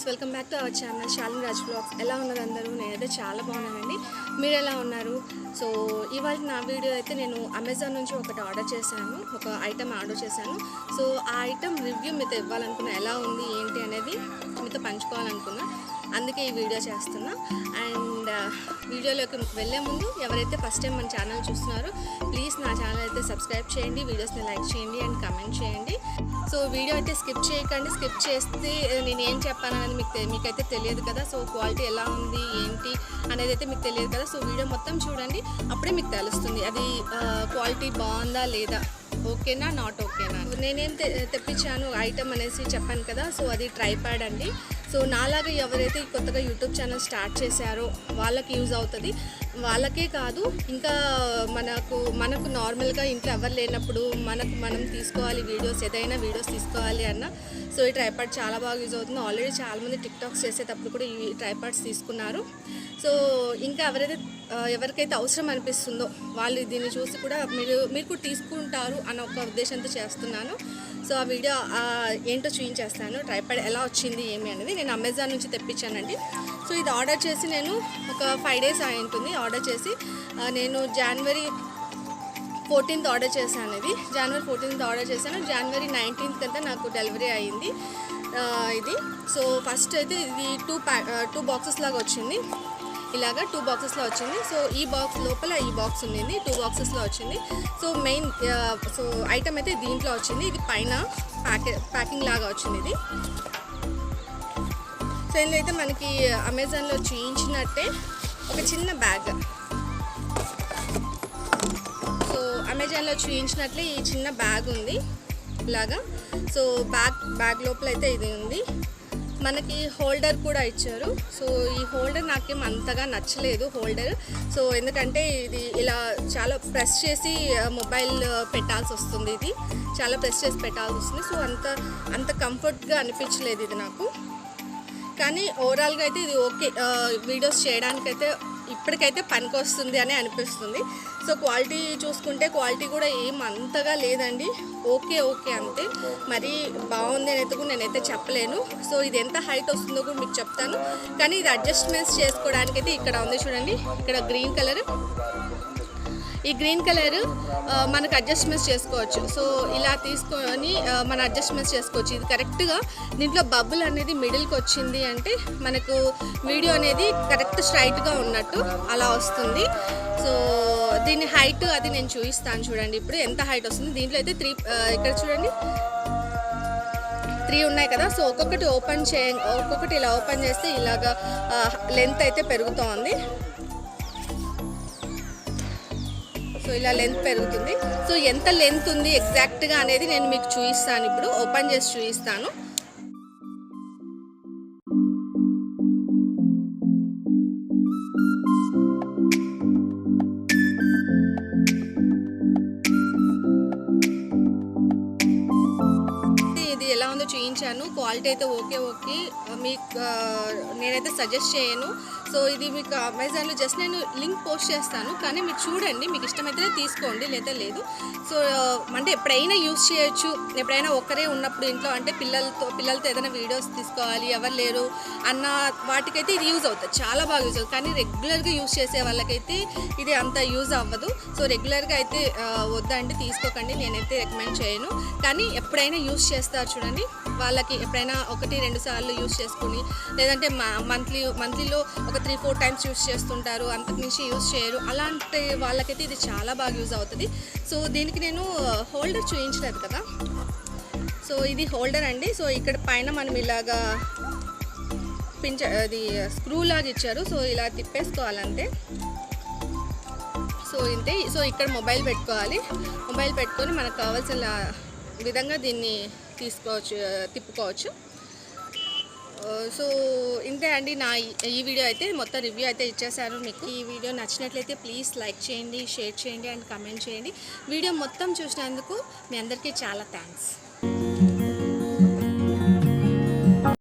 Welcome back to our channel Shalini Raj blogs. ఎలా ఉన్నారు అందరూ? నేనైతే చాలా బాగున్నానండి. మీరు ఎలా ఉన్నారు? సో ఇవాళ నా వీడియో అయితే నేను అమెజాన్ నుంచి ఒకటి ఆర్డర్ చేశాను, ఒక ఐటమ్ ఆర్డర్ చేశాను. సో ఆ ఐటమ్ రివ్యూ మీతో ఇవ్వాలనుకున్నా, ఎలా ఉంది ఏంటి అనేది మీతో పంచుకోవాలనుకున్నా, అందుకే ఈ వీడియో చేస్తున్నా. అండ్ వీడియోలోకి వెళ్ళే ముందు ఎవరైతే ఫస్ట్ టైం మన ఛానల్ చూస్తున్నారో ప్లీజ్ నా ఛానల్ అయితే సబ్స్క్రైబ్ చేయండి, వీడియోస్ని లైక్ చేయండి అండ్ కమెంట్ చేయండి. సో వీడియో అయితే స్కిప్ చేయకండి. స్కిప్ చేస్తే నేను ఏం చెప్పాను అనేది మీకైతే తెలియదు కదా. సో క్వాలిటీ ఎలా ఉంది ఏంటి అనేది అయితే మీకు తెలియదు కదా. సో వీడియో మొత్తం చూడండి, అప్పుడే మీకు తెలుస్తుంది అది క్వాలిటీ బాగుందా లేదా, ఓకేనా నాట్ ఓకేనా. నేనేం తెప్పించాను ఐటమ్ అనేసి చెప్పాను కదా. సో అది ట్రైపాడ్ అండి. సో నాలాగా ఎవరైతే కొత్తగా యూట్యూబ్ ఛానల్ స్టార్ట్ చేశారో వాళ్ళకి యూజ్ అవుతుంది. వాళ్ళకే కాదు, ఇంకా మనకు నార్మల్గా ఇంట్లో ఎవరు లేనప్పుడు మనం తీసుకోవాలి వీడియోస్, ఏదైనా వీడియోస్ తీసుకోవాలి అన్న, సో ఈ ట్రైపాడ్ చాలా బాగా యూజ్ అవుతుంది. ఆల్రెడీ చాలామంది టిక్టాక్స్ చేసేటప్పుడు కూడా ఈ ట్రైపాడ్స్ తీసుకున్నారు. సో ఇంకా ఎవరికైతే అవసరం అనిపిస్తుందో వాళ్ళు దీన్ని చూసి కూడా మీరు కూడా తీసుకుంటారు అన్న ఒక ఉద్దేశంతో చేస్తున్నాను. సో ఆ వీడియో ఏంటో చూపించేస్తాను, ట్రైపాడ్ ఎలా వచ్చింది ఏమి అనేది. నేను అమెజాన్ నుంచి తెప్పించానండి. సో ఇది ఆర్డర్ చేసి నేను ఒక 5 days అయి ఉంటుంది ఆర్డర్ చేసి. నేను January 14th ఆర్డర్ చేశాను. ఇది January 14th ఆర్డర్ చేశాను. January 19th కంటే నాకు డెలివరీ అయ్యింది ఇది. సో ఫస్ట్ అయితే ఇది 2 బాక్సెస్ లాగా వచ్చింది, ఇలాగా 2 బాక్సెస్లో వచ్చింది. సో ఈ బాక్స్ లోపల ఈ బాక్స్ ఉండింది, 2 బాక్సెస్లో వచ్చింది. సో సో ఐటమ్ అయితే దీంట్లో వచ్చింది. ఇది పైన ప్యాకింగ్ లాగా వచ్చింది ఇది. సో ఇందులో అయితే మనకి అమెజాన్లో చూయించినట్టే ఒక చిన్న బ్యాగ్, సో అమెజాన్లో చూయించినట్లే ఈ చిన్న బ్యాగ్ ఉంది ఇలాగా. సో బ్యాగ్ లోపల అయితే ఇది ఉంది. మనకి హోల్డర్ కూడా ఇచ్చారు. సో ఈ హోల్డర్ నాకేం అంతగా నచ్చలేదు హోల్డర్. సో ఎందుకంటే ఇది ఇలా చాలా ప్రెస్ చేసి మొబైల్ పెట్టాల్సి వస్తుంది, ఇది చాలా ప్రెస్ చేసి పెట్టాల్సి వస్తుంది. సో అంత కంఫర్ట్గా అనిపించలేదు ఇది నాకు. కానీ ఓవరాల్గా అయితే ఇది ఓకే, వీడియోస్ చేయడానికైతే ఇప్పటికైతే పనికొస్తుంది అని అనిపిస్తుంది. సో క్వాలిటీ చూసుకుంటే క్వాలిటీ కూడా ఏం అంతగా లేదండి, ఓకే అంతే. మరి బాగుంది అనేది కూడా నేనైతే చెప్పలేను. సో ఇది ఎంత హైట్ వస్తుందో కూడా మీకు చెప్తాను. కానీ ఇది అడ్జస్ట్మెంట్స్ చేసుకోవడానికైతే ఇక్కడ ఉంది చూడండి, ఇక్కడ గ్రీన్ కలర్, ఈ గ్రీన్ కలర్ మనకు అడ్జస్ట్మెంట్స్ చేసుకోవచ్చు. సో ఇలా తీసుకొని మన అడ్జస్ట్మెంట్స్ చేసుకోవచ్చు. ఇది కరెక్ట్గా దీంట్లో బబుల్ అనేది మిడిల్కి వచ్చింది అంటే మనకు వీడియో అనేది కరెక్ట్ స్ట్రైట్గా ఉన్నట్టు అలా వస్తుంది. సో దీని హైట్ అది నేను చూపిస్తాను చూడండి ఇప్పుడు ఎంత హైట్ వస్తుంది. దీంట్లో అయితే 3 ఇక్కడ చూడండి 3 ఉన్నాయి కదా. సో ఒక్కొక్కటి ఇలా ఓపెన్ చేస్తే ఇలాగా లెంత్ అయితే పెరుగుతోంది. సో ఇలా లెంత్ పెరుగుతుంది. సో ఎంత లెంత్ ఉంది ఎగ్జాక్ట్గా అనేది నేను మీకు చూపిస్తాను, ఇప్పుడు ఓపెన్ చేసి చూపిస్తాను. ఇది ఎలా ఉందో చూపించాను. క్వాలిటీ అయితే ఓకే. మీకు నేనైతే సజెస్ట్ చేయను. సో ఇది మీకు అమెజాన్లో జస్ట్ నేను లింక్ పోస్ట్ చేస్తాను, కానీ మీరు చూడండి, మీకు ఇష్టమైతేనే తీసుకోండి, లేదా లేదు. సో అంటే ఎప్పుడైనా యూజ్ చేయొచ్చు, ఎప్పుడైనా ఒక్కరే ఉన్నప్పుడు ఇంట్లో, అంటే పిల్లలతో ఏదైనా వీడియోస్ తీసుకోవాలి ఎవరు లేరు అన్న వాటికైతే ఇది యూజ్ అవుతుంది, చాలా బాగా యూజ్ అవుతుంది. కానీ రెగ్యులర్గా యూజ్ చేసే వాళ్ళకైతే ఇది అంత యూజ్ అవ్వదు. సో రెగ్యులర్గా అయితే వద్దండి, తీసుకోకండి, నేనైతే రికమెండ్ చేయను. కానీ ఎప్పుడైనా యూజ్ చేస్తారు చూడండి, వాళ్ళకి ఎప్పుడైనా 1-2 సార్లు యూజ్ చేసుకుని, లేదంటే మంత్లీలో ఒక 3-4 టైమ్స్ యూజ్ చేస్తుంటారు, అంతకుమించి యూజ్ చేయరు, అలాంటి వాళ్ళకైతే ఇది చాలా బాగా యూజ్ అవుతుంది. సో దీనికి నేను హోల్డర్ చూపించలేదు కదా. సో ఇది హోల్డర్ అండి. సో ఇక్కడ పైన మనం ఇలాగా అది స్క్రూ లాగా ఇచ్చారు. సో ఇలా తిప్పేసుకోవాలంతే. సో ఇంతే. సో ఇక్కడ మొబైల్ పెట్టుకొని మనకు కావాల్సిన విధంగా దీన్ని తిప్పుకోవచ్చు. సో ఇంతే అండి, నా ఈ వీడియో అయితే మొత్తం రివ్యూ అయితే ఇచ్చేసాను మీకు. ఈ వీడియో నచ్చినట్లయితే ప్లీజ్ లైక్ చేయండి, షేర్ చేయండి అండ్ కమెంట్ చేయండి. వీడియో మొత్తం చూసినందుకు మీ అందరికీ చాలా థ్యాంక్స్.